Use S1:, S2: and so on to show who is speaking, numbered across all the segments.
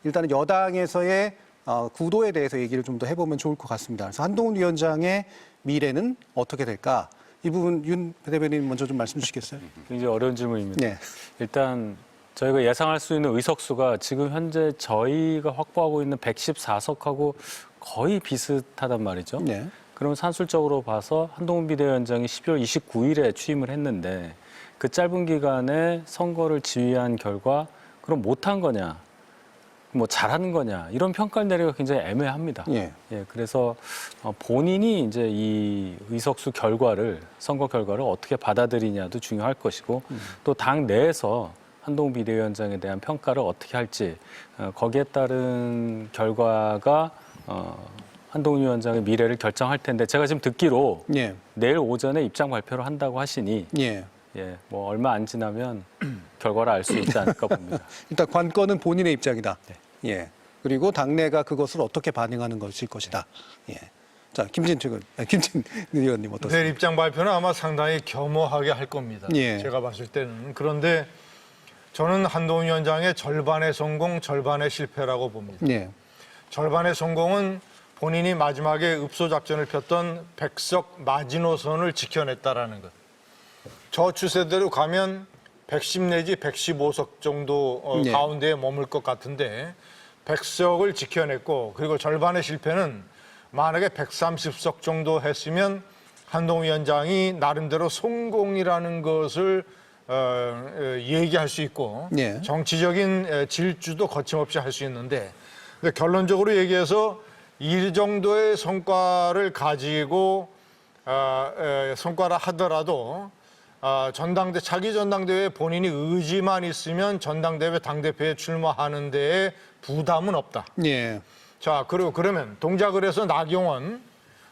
S1: 일단은 여당에서의 구도에 대해서 얘기를 좀 더 해보면 좋을 것 같습니다. 그래서 한동훈 위원장의 미래는 어떻게 될까? 이 부분 윤 대변인 먼저 좀 말씀 주시겠어요?
S2: 굉장히 어려운 질문입니다.
S1: 네.
S2: 일단 저희가 예상할 수 있는 의석수가 지금 현재 저희가 확보하고 있는 114석하고 거의 비슷하단 말이죠.
S1: 네.
S2: 그럼 산술적으로 봐서 한동훈 비대위원장이 12월 29일에 취임을 했는데 그 짧은 기간에 선거를 지휘한 결과 그럼 못한 거냐, 뭐 잘하는 거냐 이런 평가를 내리기가 굉장히 애매합니다.
S1: 예.
S2: 예, 그래서 본인이 이제 이 의석수 결과를 선거 결과를 어떻게 받아들이냐도 중요할 것이고 또 당 내에서 한동훈 비대위원장에 대한 평가를 어떻게 할지 거기에 따른 결과가 한동훈 위원장의 미래를 결정할 텐데 제가 지금 듣기로
S1: 예.
S2: 내일 오전에 입장 발표를 한다고 하시니
S1: 예.
S2: 예, 뭐 얼마 안 지나면 결과를 알 수 있지 않을까 봅니다.
S1: 일단 관건은 본인의 입장이다.
S2: 네.
S1: 예. 그리고 당내가 그것을 어떻게 반응하는 것일 것이다. 예. 자, 김진 의원님 어떠세요?
S3: 내일 입장 발표는 아마 상당히 겸허하게 할 겁니다.
S1: 예.
S3: 제가 봤을 때는. 그런데 저는 한동훈 위원장의 절반의 성공, 절반의 실패라고 봅니다.
S1: 예.
S3: 절반의 성공은 본인이 마지막에 읍소 작전을 폈던 백석 마지노선을 지켜냈다라는 것. 저 추세대로 가면 110 내지 115석 정도
S1: 네.
S3: 가운데에 머물 것 같은데 백석을 지켜냈고 그리고 절반의 실패는 만약에 130석 정도 했으면 한동훈 위원장이 나름대로 성공이라는 것을 얘기할 수 있고
S1: 네.
S3: 정치적인 질주도 거침없이 할 수 있는데 근데 결론적으로 얘기해서 이 정도의 성과를 가지고 성과를 하더라도 차기 전당대회에 본인이 의지만 있으면 전당대회 당대표에 출마하는 데에 부담은 없다.
S1: 예.
S3: 자, 그리고 그러면 동작을 해서 나경원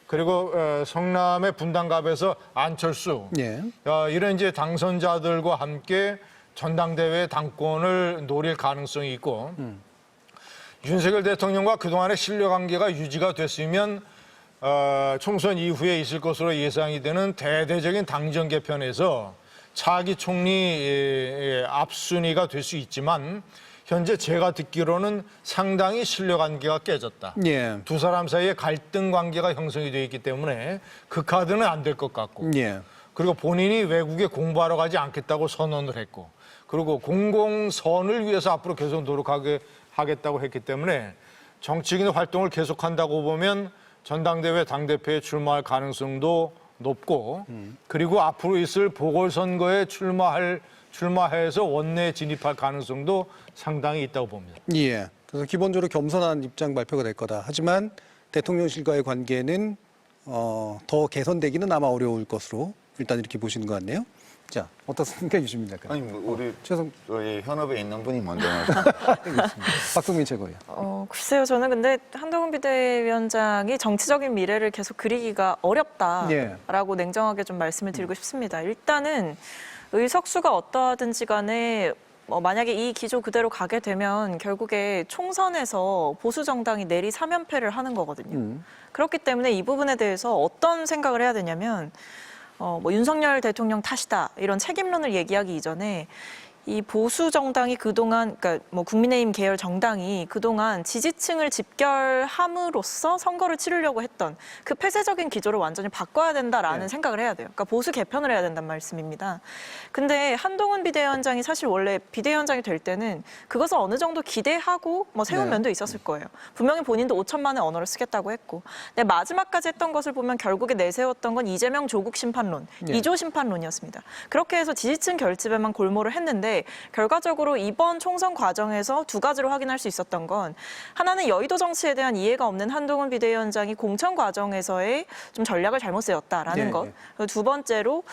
S3: 그리고 성남의 분당갑에서 안철수
S1: 예.
S3: 이런 이제 당선자들과 함께 전당대회 당권을 노릴 가능성이 있고 윤석열 대통령과 그동안의 신뢰관계가 유지가 됐으면 총선 이후에 있을 것으로 예상이 되는 대대적인 당정 개편에서 차기 총리 앞순위가 될 수 있지만 현재 제가 듣기로는 상당히 신뢰관계가 깨졌다.
S1: 예.
S3: 두 사람 사이에 갈등 관계가 형성이 되어 있기 때문에 그 카드는 안 될 것 같고
S1: 예.
S3: 그리고 본인이 외국에 공부하러 가지 않겠다고 선언을 했고 그리고 공공선을 위해서 앞으로 계속 노력하겠다고 했기 때문에 정치적인 활동을 계속한다고 보면 전당대회 당대표에 출마할 가능성도 높고 그리고 앞으로 있을 보궐선거에 출마해서 원내에 진입할 가능성도 상당히 있다고 봅니다.
S1: 예. 그래서 기본적으로 겸손한 입장 발표가 될 거다. 하지만 대통령실과의 관계는 더 개선되기는 아마 어려울 것으로 일단 이렇게 보시는 것 같네요. 자, 어떻습니까, 유시민 작가?
S4: 아니 뭐 우리
S1: 최성
S4: 저희 현업에 있는 분이 먼저 말씀.
S1: 박동민 최고예요.
S5: 글쎄요. 저는 근데 한동훈 비대위원장이 정치적인 미래를 계속 그리기가 어렵다라고 냉정하게 좀 말씀을 드리고 싶습니다. 일단은 의석수가 어떠하든지 간에 만약에 이 기조 그대로 가게 되면 결국에 총선에서 보수 정당이 내리 3연패를 하는 거거든요. 그렇기 때문에 이 부분에 대해서 어떤 생각을 해야 되냐면 윤석열 대통령 탓이다 이런 책임론을 얘기하기 이전에 이 보수 정당이 그동안 그러니까 국민의힘 계열 정당이 그동안 지지층을 집결함으로써 선거를 치르려고 했던 그 폐쇄적인 기조를 완전히 바꿔야 된다라는 생각을 해야 돼요. 그러니까 보수 개편을 해야 된다는 말씀입니다. 근데 한동훈 비대위원장이 사실 원래 비대위원장이 될 때는 그것을 어느 정도 기대하고 세운 면도 있었을 거예요. 분명히 본인도 5천만의 언어를 쓰겠다고 했고 근데 마지막까지 했던 것을 보면 결국에 내세웠던 건 이재명 조국 심판론, 이조 심판론이었습니다. 그렇게 해서 지지층 결집에만 골몰을 했는데 결과적으로 이번 총선 과정에서 두 가지로 확인할 수 있었던 건 하나는 여의도 정치에 대한 이해가 없는 한동훈 비대위원장이 공천 과정에서의 좀 전략을 잘못 세웠다라는 것. 두 번째로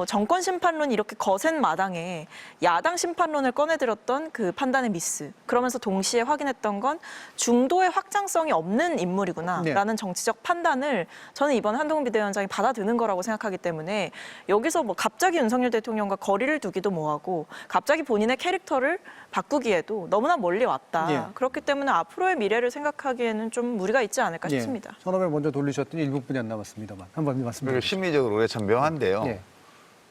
S5: 정권 심판론이 이렇게 거센 마당에 야당 심판론을 꺼내들었던 그 판단의 미스. 그러면서 동시에 확인했던 건 중도의 확장성이 없는 인물이구나라는 정치적 판단을 저는 이번 한동훈 비대위원장이 받아드는 거라고 생각하기 때문에 여기서 갑자기 윤석열 대통령과 거리를 두기도 뭐하고 갑자기 본인의 캐릭터를 바꾸기에도 너무나 멀리 왔다. 그렇기 때문에 앞으로의 미래를 생각하기에는 좀 무리가 있지 않을까 싶습니다.
S1: 선언을 먼저 돌리셨더니 1분이 안 남았습니다만 한번 말씀드리겠습니다.
S4: 심리적으로 참 묘한데요.
S1: 예.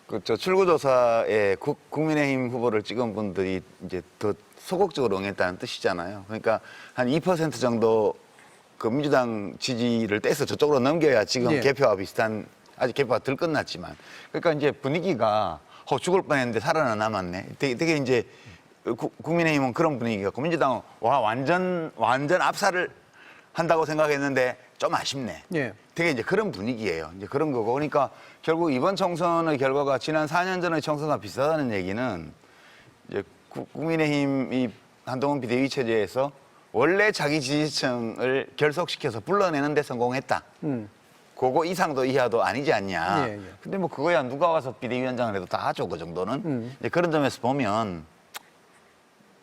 S4: 그 출구조사에 국민의힘 후보를 찍은 분들이 이제 더 소극적으로 응했다는 뜻이잖아요. 그러니까 한 2% 정도 그 민주당 지지를 떼서 저쪽으로 넘겨야 지금
S1: 예.
S4: 개표와 비슷한, 아직 개표가 덜 끝났지만, 그러니까 이제 분위기가 죽을 뻔했는데 살아남았네. 되게 이제 국민의힘은 그런 분위기가, 민주당은 와 완전 압살을 한다고 생각했는데 좀 아쉽네.
S1: 예.
S4: 되게 이제 그런 분위기예요. 이제 그런 거고. 그러니까 결국 이번 총선의 결과가 지난 4년 전의 총선과 비슷하다는 얘기는 이제 국민의힘이 한동훈 비대위 체제에서 원래 자기 지지층을 결속시켜서 불러내는 데 성공했다. 그거 이상도 이하도 아니지 않냐.
S1: 예, 예.
S4: 근데 뭐 그거야 누가 와서 비대위원장을 해도 다 하죠. 그 정도는. 이제 그런 점에서 보면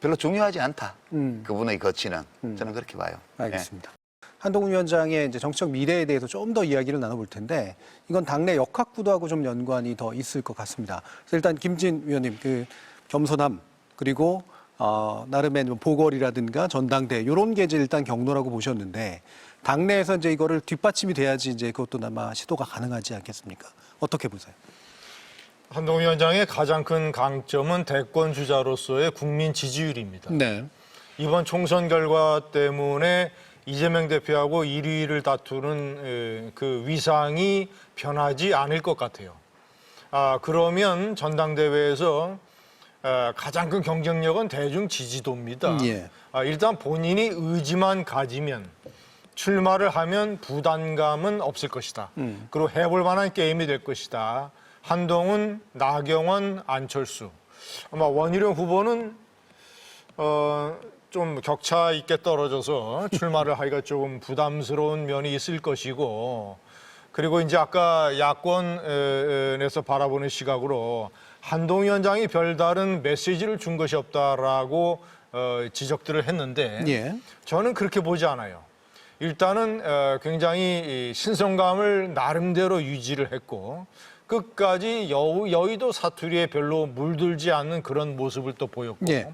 S4: 별로 중요하지 않다. 그분의 거치는. 저는 그렇게 봐요.
S1: 알겠습니다. 한동훈 위원장의 이제 정치적 미래에 대해서 좀 더 이야기를 나눠볼 텐데 이건 당내 역학구도하고 좀 연관이 더 있을 것 같습니다. 그래서 일단 김진 위원님, 그 겸손함 그리고 나름의 보궐이라든가 전당대 이런 게 이제 일단 경로라고 보셨는데 당내에서 이제 이거를 뒷받침이 돼야지 이제 그것도 아마 시도가 가능하지 않겠습니까? 어떻게 보세요?
S3: 한동훈 위원장의 가장 큰 강점은 대권 주자로서의 국민 지지율입니다.
S1: 네.
S3: 이번 총선 결과 때문에 이재명 대표하고 1위를 다투는 그 위상이 변하지 않을 것 같아요. 그러면 전당대회에서 가장 큰 경쟁력은 대중 지지도입니다.
S1: 예.
S3: 일단 본인이 의지만 가지면 출마를 하면 부담감은 없을 것이다. 그리고 해볼 만한 게임이 될 것이다. 한동훈, 나경원, 안철수. 아마 원희룡 후보는 좀 격차 있게 떨어져서 출마를 하기가 조금 부담스러운 면이 있을 것이고, 그리고 이제 아까 야권에서 바라보는 시각으로 한동훈 위원장이 별다른 메시지를 준 것이 없다라고 지적들을 했는데
S1: 예.
S3: 저는 그렇게 보지 않아요. 일단은 굉장히 신선감을 나름대로 유지를 했고 끝까지 여의도 사투리에 별로 물들지 않는 그런 모습을 또 보였고
S1: 예.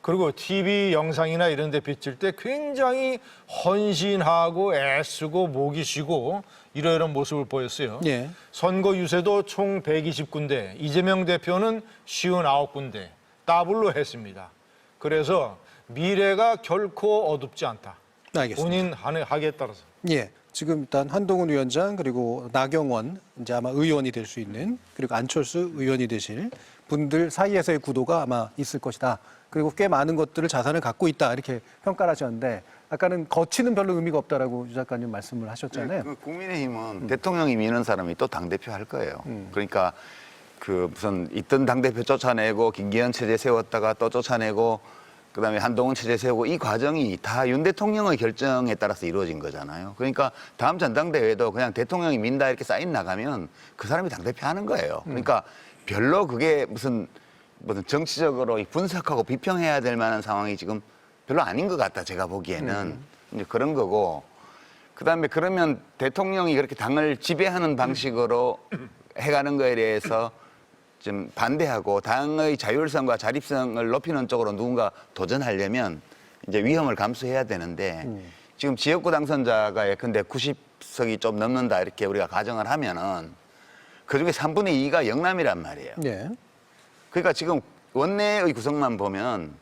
S3: 그리고 TV 영상이나 이런 데 비칠 때 굉장히 헌신하고 애쓰고 목이 쉬고 이런 모습을 보였어요.
S1: 예.
S3: 선거 유세도 총 120군데, 이재명 대표는 59군데 더블로 했습니다. 그래서 미래가 결코 어둡지 않다.
S1: 알겠습니다.
S3: 본인 하기에 따라서.
S1: 예. 지금 일단 한동훈 위원장 그리고 나경원 이제 아마 의원이 될 수 있는 그리고 안철수 의원이 되실 분들 사이에서의 구도가 아마 있을 것이다. 그리고 꽤 많은 것들을 자산을 갖고 있다 이렇게 평가를 하셨는데 아까는 거치는 별로 의미가 없다라고 유 작가님 말씀을 하셨잖아요.
S4: 그 국민의힘은 대통령이 미는 사람이 또 당대표 할 거예요. 그러니까 그 무슨 있던 당대표 쫓아내고 김기현 체제 세웠다가 또 쫓아내고 그다음에 한동훈 체제 세우고 이 과정이 다 윤 대통령의 결정에 따라서 이루어진 거잖아요. 그러니까 다음 전당대회도 그냥 대통령이 민다 이렇게 사인 나가면 그 사람이 당대표 하는 거예요. 그러니까 별로 그게 무슨 정치적으로 분석하고 비평해야 될 만한 상황이 지금 별로 아닌 것 같다, 제가 보기에는. 이제 그런 거고. 그다음에 그러면 대통령이 그렇게 당을 지배하는 방식으로 해가는 거에 대해서 좀 반대하고 당의 자율성과 자립성을 높이는 쪽으로 누군가 도전하려면 이제 위험을 감수해야 되는데 지금 지역구 당선자가 예컨대 90석이 좀 넘는다 이렇게 우리가 가정을 하면은 그중에 3분의 2가 영남이란 말이에요.
S1: 네.
S4: 그러니까 지금 원내의 구성만 보면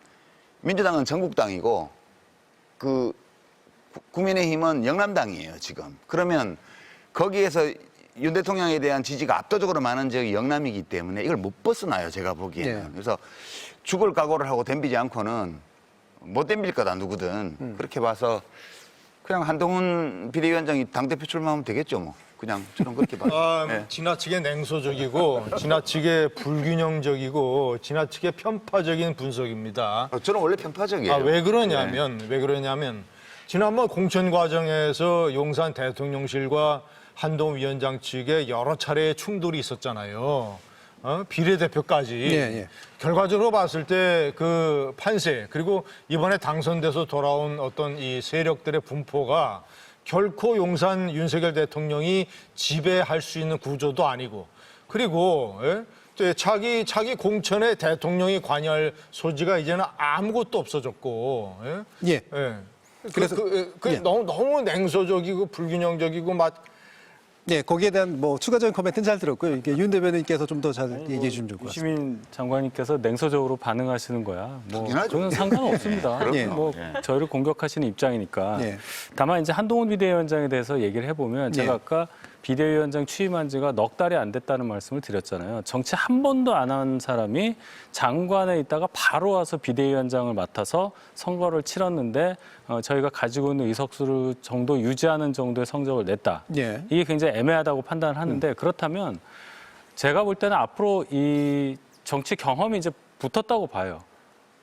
S4: 민주당은 전국당이고 그 국민의힘은 영남당이에요, 지금. 그러면 거기에서 윤 대통령에 대한 지지가 압도적으로 많은 지역이 영남이기 때문에 이걸 못 벗어나요, 제가 보기에는.
S1: 네.
S4: 그래서 죽을 각오를 하고 덤비지 않고는 못 덤빌 거다, 누구든. 그렇게 봐서 그냥 한동훈 비대위원장이 당대표 출마하면 되겠죠, 뭐. 그냥 저는 그렇게 봐요. 네.
S3: 지나치게 냉소적이고 지나치게 불균형적이고 지나치게 편파적인 분석입니다.
S4: 저는 원래 편파적이에요.
S3: 왜 그러냐면 지난번 공천 과정에서 용산 대통령실과 한동훈 위원장 측에 여러 차례 충돌이 있었잖아요. 비례대표까지.
S1: 예, 예.
S3: 결과적으로 봤을 때 그 판세 그리고 이번에 당선돼서 돌아온 어떤 이 세력들의 분포가 결코 용산 윤석열 대통령이 지배할 수 있는 구조도 아니고 그리고 자기 공천에 대통령이 관여할 소지가 이제는 아무것도 없어졌고
S1: 예.
S3: 그래서
S1: 예.
S3: 너무 냉소적이고 불균형적이고
S1: 네, 거기에 대한 뭐 추가적인 코멘트는 잘 들었고요. 이게 윤 대변인께서 좀 더 잘 얘기해 주시면 좋을 것 같습니다.
S2: 유시민 장관님께서 냉소적으로 반응하시는 거야. 뭐
S4: 당연하죠.
S2: 저는 상관없습니다.
S1: 예.
S2: 뭐 저희를 공격하시는 입장이니까.
S1: 예.
S2: 다만 이제 한동훈 비대위원장에 대해서 얘기를 해보면 제가
S1: 예.
S2: 아까 비대위원장 취임한 지가 넉 달이 안 됐다는 말씀을 드렸잖아요. 정치 한 번도 안 한 사람이 장관에 있다가 바로 와서 비대위원장을 맡아서 선거를 치렀는데 저희가 가지고 있는 의석수 정도 유지하는 정도의 성적을 냈다.
S1: 예.
S2: 이게 굉장히 애매하다고 판단을 하는데 그렇다면 제가 볼 때는 앞으로 이 정치 경험이 이제 붙었다고 봐요.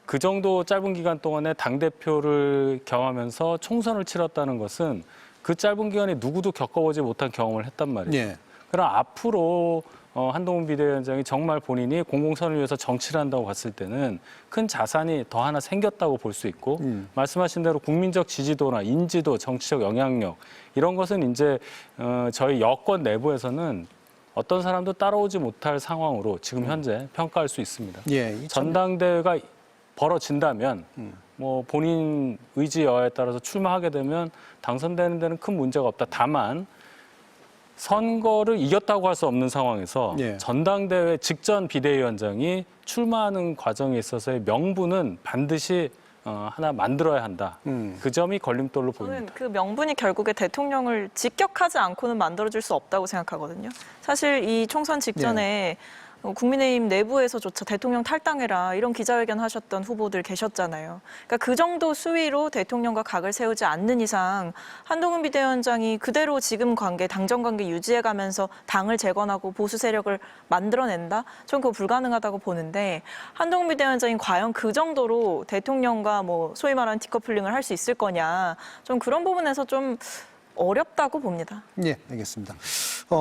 S2: 그 정도 짧은 기간 동안에 당대표를 경험하면서 총선을 치렀다는 것은 그 짧은 기간에 누구도 겪어보지 못한 경험을 했단 말이에요.
S1: 예.
S2: 그럼 앞으로 한동훈 비대위원장이 정말 본인이 공공선을 위해서 정치를 한다고 봤을 때는 큰 자산이 더 하나 생겼다고 볼 수 있고 말씀하신 대로 국민적 지지도나 인지도, 정치적 영향력 이런 것은 이제 저희 여권 내부에서는 어떤 사람도 따라오지 못할 상황으로 지금 현재 평가할 수 있습니다.
S1: 예. 이 참-
S2: 전당대회가 벌어진다면 뭐 본인 의지 여하에 따라서 출마하게 되면 당선되는 데는 큰 문제가 없다. 다만 선거를 이겼다고 할 수 없는 상황에서
S1: 예.
S2: 전당대회 직전 비대위원장이 출마하는 과정에 있어서의 명분은 반드시 하나 만들어야 한다. 그 점이 걸림돌로
S5: 저는
S2: 보입니다.
S5: 그 명분이 결국에 대통령을 직격하지 않고는 만들어줄 수 없다고 생각하거든요. 사실 이 총선 직전에 국민의힘 내부에서조차 대통령 탈당해라 이런 기자회견 하셨던 후보들 계셨잖아요. 그러니까 그 정도 수위로 대통령과 각을 세우지 않는 이상 한동훈 비대위원장이 그대로 지금 관계, 당정 관계 유지해가면서 당을 재건하고 보수 세력을 만들어낸다? 전 그거 불가능하다고 보는데 한동훈 비대위원장이 과연 그 정도로 대통령과 뭐 소위 말하는 디커플링을 할 수 있을 거냐? 좀 그런 부분에서 좀 어렵다고 봅니다.
S1: 예, 알겠습니다.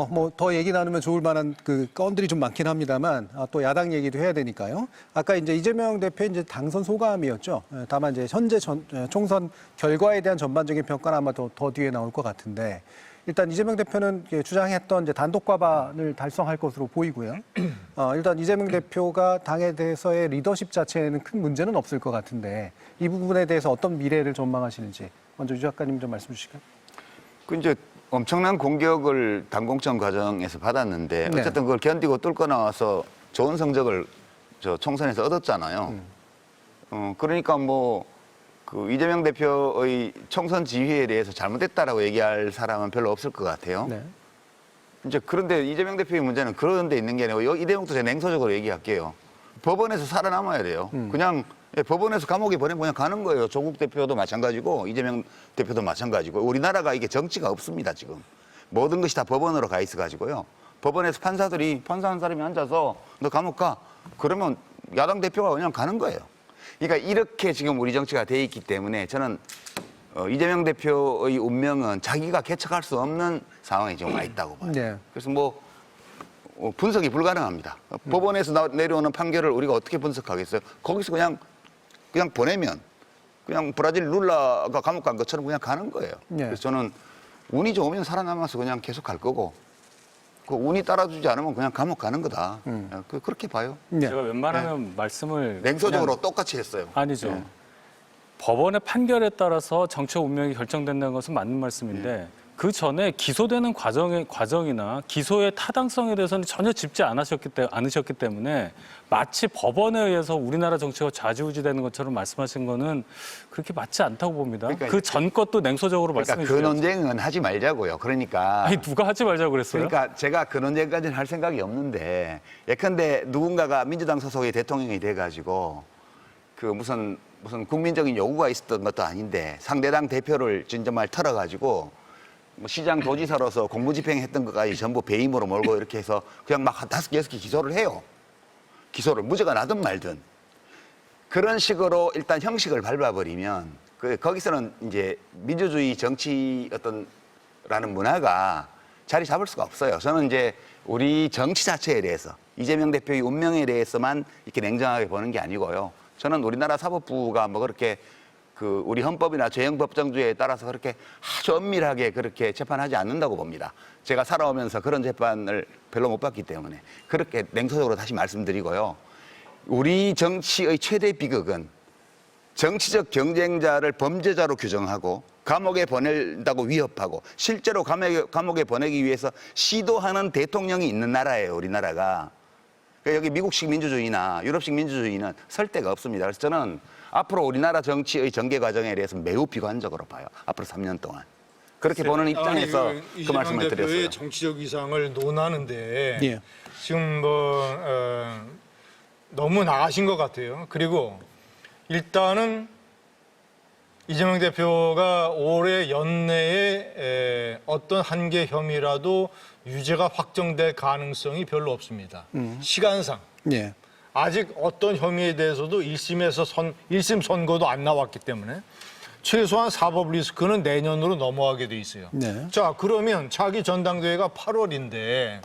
S1: 뭐 더 얘기 나누면 좋을 만한 그 건들이 좀 많긴 합니다만 또 야당 얘기도 해야 되니까요. 아까 이제 이재명 대표의 이제 당선 소감이었죠. 다만 이제 현재 총선 결과에 대한 전반적인 평가는 아마 더 뒤에 나올 것 같은데 일단 이재명 대표는 주장했던 이제 단독 과반을 달성할 것으로 보이고요. 일단 이재명 대표가 당에 대해서의 리더십 자체에는 큰 문제는 없을 것 같은데 이 부분에 대해서 어떤 미래를 전망하시는지 먼저 유 작가님 좀 말씀 주실까요?
S4: 그 이제 엄청난 공격을 당공천 과정에서 받았는데
S1: 네.
S4: 어쨌든 그걸 견디고 뚫고 나와서 좋은 성적을 저 총선에서 얻었잖아요. 그러니까 뭐 그 이재명 대표의 총선 지휘에 대해서 잘못됐다라고 얘기할 사람은 별로 없을 것 같아요.
S1: 네.
S4: 이제 그런데 이재명 대표의 문제는 그런 데 있는 게 아니고 이 대목도 제가 냉소적으로 얘기할게요. 법원에서 살아남아야 돼요. 그냥 법원에서 감옥에 보내면 그냥 가는 거예요. 조국 대표도 마찬가지고 이재명 대표도 마찬가지고 우리나라가 이게 정치가 없습니다 지금. 모든 것이 다 법원으로 가 있어가지고요. 법원에서 판사들이 판사 한 사람이 앉아서 너 감옥 가. 그러면 야당 대표가 그냥 가는 거예요. 그러니까 이렇게 지금 우리 정치가 돼 있기 때문에 저는 이재명 대표의 운명은 자기가 개척할 수 없는 상황에 지금 와 있다고 봐요.
S1: 네.
S4: 그래서 뭐 분석이 불가능합니다. 법원에서 내려오는 판결을 우리가 어떻게 분석하겠어요? 거기서 그냥 보내면 그냥 브라질 룰라가 감옥 간 것처럼 그냥 가는 거예요.
S1: 네.
S4: 그래서 저는 운이 좋으면 살아남아서 그냥 계속 갈 거고 그 운이 따라주지 않으면 그냥 감옥 가는 거다. 그렇게 봐요.
S1: 네.
S2: 제가 웬만하면 말씀을
S4: 냉소적으로
S2: 그냥-
S4: 똑같이 했어요.
S2: 아니죠.
S4: 네.
S2: 법원의 판결에 따라서 정치적 운명이 결정된다는 것은 맞는 말씀인데 그 전에 기소되는 과정이나 기소의 타당성에 대해서는 전혀 짚지 않으셨기 때문에 마치 법원에 의해서 우리나라 정치가 좌지우지되는 것처럼 말씀하신 거는 그렇게 맞지 않다고 봅니다.
S4: 그러니까
S2: 그 전 것도 냉소적으로
S4: 그러니까
S2: 말씀해
S4: 그
S2: 주세요.
S4: 논쟁은 하지 말자고요. 그러니까
S2: 아니 누가 하지 말자고 그랬어요?
S4: 그러니까 제가 그 논쟁까지는 할 생각이 없는데 예컨대 누군가가 민주당 소속의 대통령이 돼가지고 그 무슨 국민적인 요구가 있었던 것도 아닌데 상대당 대표를 진짜 말 털어가지고 뭐 시장 도지사로서 공무집행했던 것까지 전부 배임으로 몰고 이렇게 해서 그냥 막 한 5개, 6개 기소를 해요. 기소를 무죄가 나든 말든. 그런 식으로 일단 형식을 밟아버리면 거기서는 이제 민주주의 정치 라는 문화가 자리 잡을 수가 없어요. 저는 이제 우리 정치 자체에 대해서 이재명 대표의 운명에 대해서만 이렇게 냉정하게 보는 게 아니고요. 저는 우리나라 사법부가 뭐 그렇게 그 우리 헌법이나 재형법정주의에 따라서 그렇게 아주 엄밀하게 그렇게 재판하지 않는다고 봅니다. 제가 살아오면서 그런 재판을 별로 못 봤기 때문에 그렇게 냉소적으로 다시 말씀드리고요. 우리 정치의 최대 비극은 정치적 경쟁자를 범죄자로 규정하고 감옥에 보낸다고 위협하고 실제로 감옥에 보내기 위해서 시도하는 대통령이 있는 나라예요, 우리나라가. 그러니까 여기 미국식 민주주의나 유럽식 민주주의는 설 데가 없습니다. 그래서 저는 앞으로 우리나라 정치의 전개 과정에 대해서 매우 비관적으로 봐요. 앞으로 3년 동안. 그렇게 보는 입장에서 그 말씀을 드렸어요.
S3: 대표의 정치적 위상을 논하는데
S1: 예.
S3: 지금 너무 나가신 것 같아요. 그리고 일단은 이재명 대표가 올해 연내에 어떤 한 개 혐의라도 유죄가 확정될 가능성이 별로 없습니다. 시간상.
S1: 예.
S3: 아직 어떤 혐의에 대해서도 1심 선고도 안 나왔기 때문에 최소한 사법 리스크는 내년으로 넘어가게 돼 있어요.
S1: 네.
S3: 자, 그러면 차기 전당대회가 8월인데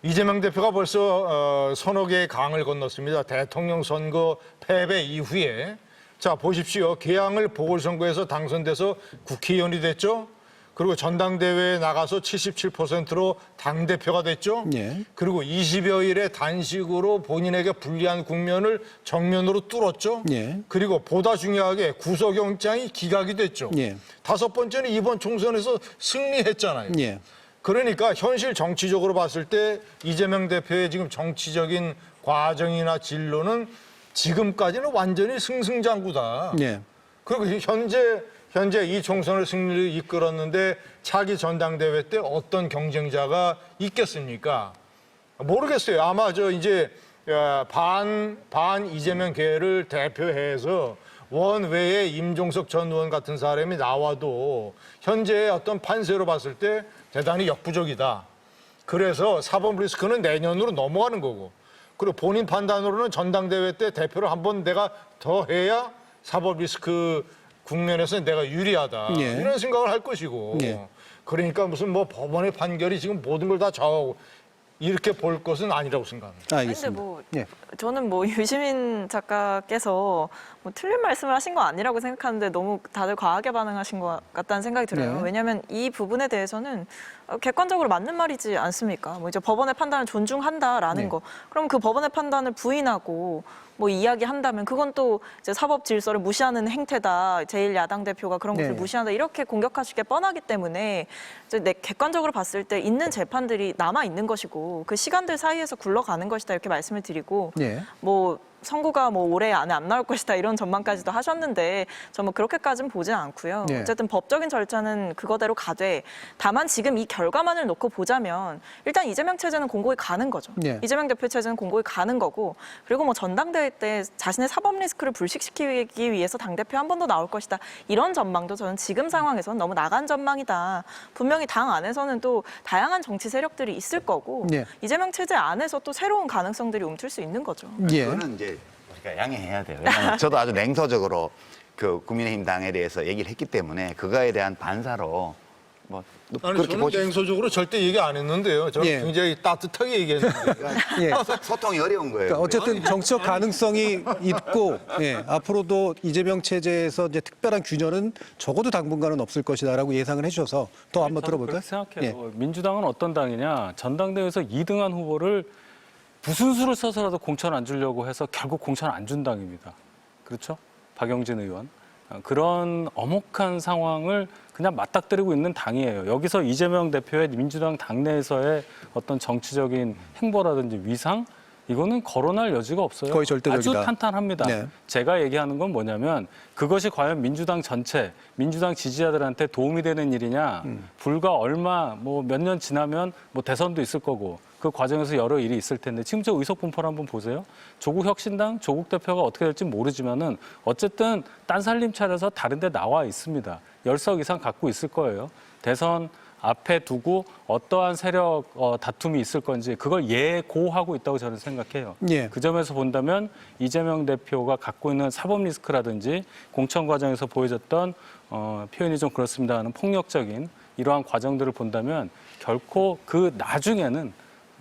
S3: 이재명 대표가 벌써 서너 개의 강을 건넜습니다. 대통령 선거 패배 이후에 자, 보십시오. 계양을 보궐선거에서 당선돼서 국회의원이 됐죠. 그리고 전당대회에 나가서 77%로 당대표가 됐죠.
S1: 예.
S3: 그리고 20여일의 단식으로 본인에게 불리한 국면을 정면으로 뚫었죠.
S1: 예.
S3: 그리고 보다 중요하게 구속영장이 기각이 됐죠.
S1: 예.
S3: 다섯 번째는 이번 총선에서 승리했잖아요.
S1: 예.
S3: 그러니까 현실 정치적으로 봤을 때 이재명 대표의 지금 정치적인 과정이나 진로는 지금까지는 완전히 승승장구다.
S1: 예.
S3: 그리고 현재 이 총선을 승리를 이끌었는데 차기 전당대회 때 어떤 경쟁자가 있겠습니까? 모르겠어요. 아마 이제 반 이재명 계를 대표해서 원외에 임종석 전 의원 같은 사람이 나와도 현재의 어떤 판세로 봤을 때 대단히 역부족이다. 그래서 사법 리스크는 내년으로 넘어가는 거고, 그리고 본인 판단으로는 전당대회 때 대표를 한번 내가 더 해야 사법 리스크 국면에서 내가 유리하다.
S1: 예.
S3: 이런 생각을 할 것이고.
S1: 예.
S3: 그러니까 무슨 법원의 판결이 지금 모든 걸 다 좌우하고 이렇게 볼 것은 아니라고 생각합니다.
S1: 알겠습니다.
S5: 근데
S1: 예.
S5: 저는 유시민 작가께서 틀린 말씀을 하신 거 아니라고 생각하는데 너무 다들 과하게 반응하신 것 같다는 생각이 들어요.
S1: 네.
S5: 왜냐하면 이 부분에 대해서는 객관적으로 맞는 말이지 않습니까? 이제 법원의 판단을 존중한다라는
S1: 네.
S5: 거. 그럼 그 법원의 판단을 부인하고 이야기한다면 그건 또 이제 사법 질서를 무시하는 행태다. 제1야당 대표가 그런 것을
S1: 네.
S5: 무시한다. 이렇게 공격하실 게 뻔하기 때문에 이제 객관적으로 봤을 때 있는 재판들이 남아 있는 것이고 그 시간들 사이에서 굴러가는 것이다. 이렇게 말씀을 드리고
S1: 예.
S5: 선고가 올해 안에 안 나올 것이다 이런 전망까지도 하셨는데 저 그렇게까지는 보진 않고요.
S1: 네.
S5: 어쨌든 법적인 절차는 그거대로 가되 다만 지금 이 결과만을 놓고 보자면 일단 이재명 체제는 공고히 가는 거죠.
S1: 네.
S5: 이재명 대표 체제는 공고히 가는 거고 그리고 전당대회 때 자신의 사법 리스크를 불식시키기 위해서 당대표 한 번 더 나올 것이다. 이런 전망도 저는 지금 상황에서는 너무 나간 전망이다. 분명히 당 안에서는 또 다양한 정치 세력들이 있을 거고
S1: 네.
S5: 이재명 체제 안에서 또 새로운 가능성들이 움틀 수 있는 거죠.
S1: 예.
S4: 그거는 이제 우리가 양해해야 돼요. 왜냐하면 저도 아주 냉소적으로 그 국민의힘 당에 대해서 얘기를 했기 때문에 그거에 대한 반사로
S3: 아니,
S4: 그렇게
S3: 저는
S4: 보시.
S3: 냉소적으로 절대 얘기 안 했는데요. 저는
S1: 예.
S3: 굉장히 따뜻하게 얘기했는데.
S1: 예.
S4: 소통이 어려운 거예요.
S1: 그러니까 어쨌든 정치적 가능성이 있고 앞으로도 이재명 체제에서 이제 특별한 균열은 적어도 당분간은 없을 것이다라고 예상을 해주셔서 더 한번
S2: 저는
S1: 들어볼까요?
S2: 그렇게 생각해요. 민주당은 어떤 당이냐. 전당대회에서 2등한 후보를 무슨 수를 써서라도 공천 안 주려고 해서 결국 공천 안 준 당입니다. 그렇죠? 박영진 의원. 그런 엄혹한 상황을 그냥 맞닥뜨리고 있는 당이에요. 여기서 이재명 대표의 민주당 당내에서의 어떤 정치적인 행보라든지 위상 이거는 거론할 여지가 없어요.
S1: 거의 절대적이다.
S2: 아주 탄탄합니다.
S1: 네.
S2: 제가 얘기하는 건 뭐냐면 그것이 과연 민주당 전체, 민주당 지지자들한테 도움이 되는 일이냐. 불과 얼마 몇 년 지나면 대선도 있을 거고 그 과정에서 여러 일이 있을 텐데 지금 저 의석 분포를 한번 보세요. 조국 혁신당 조국 대표가 어떻게 될지 모르지만은 어쨌든 딴 살림 차려서 다른 데 나와 있습니다. 10석 이상 갖고 있을 거예요. 대선 앞에 두고 어떠한 세력 다툼이 있을 건지 그걸 예고하고 있다고 저는 생각해요.
S1: 예.
S2: 그 점에서 본다면 이재명 대표가 갖고 있는 사법 리스크라든지 공천 과정에서 보여줬던 표현이 좀 그렇습니다 하는 폭력적인 이러한 과정들을 본다면 결코 그 나중에는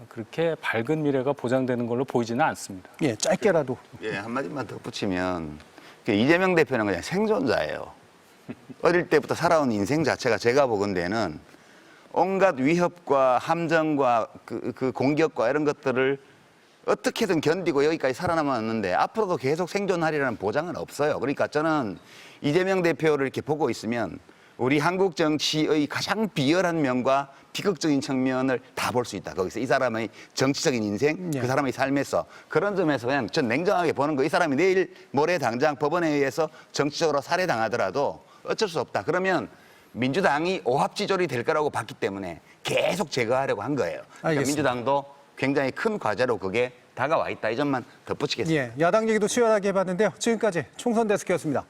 S2: 그렇게 밝은 미래가 보장되는 걸로 보이지는 않습니다.
S1: 예, 짧게라도.
S4: 예, 한마디만 덧붙이면 이재명 대표는 그냥 생존자예요. 어릴 때부터 살아온 인생 자체가 제가 보건대는 온갖 위협과 함정과 그 공격과 이런 것들을 어떻게든 견디고 여기까지 살아남았는데 앞으로도 계속 생존하리라는 보장은 없어요. 그러니까 저는 이재명 대표를 이렇게 보고 있으면 우리 한국 정치의 가장 비열한 면과 비극적인 측면을 다 볼 수 있다. 거기서 이 사람의 정치적인 인생, 그 사람의 삶에서 그런 점에서 그냥 전 냉정하게 보는 거. 이 사람이 내일 모레 당장 법원에 의해서 정치적으로 살해당하더라도 어쩔 수 없다. 그러면 민주당이 오합지졸이 될 거라고 봤기 때문에 계속 제거하려고 한 거예요. 그러니까
S1: 알겠습니다.
S4: 민주당도 굉장히 큰 과제로 그게 다가와 있다. 이 점만 덧붙이겠습니다.
S1: 예, 야당 얘기도 치열하게 해봤는데요. 지금까지 총선 데스크였습니다.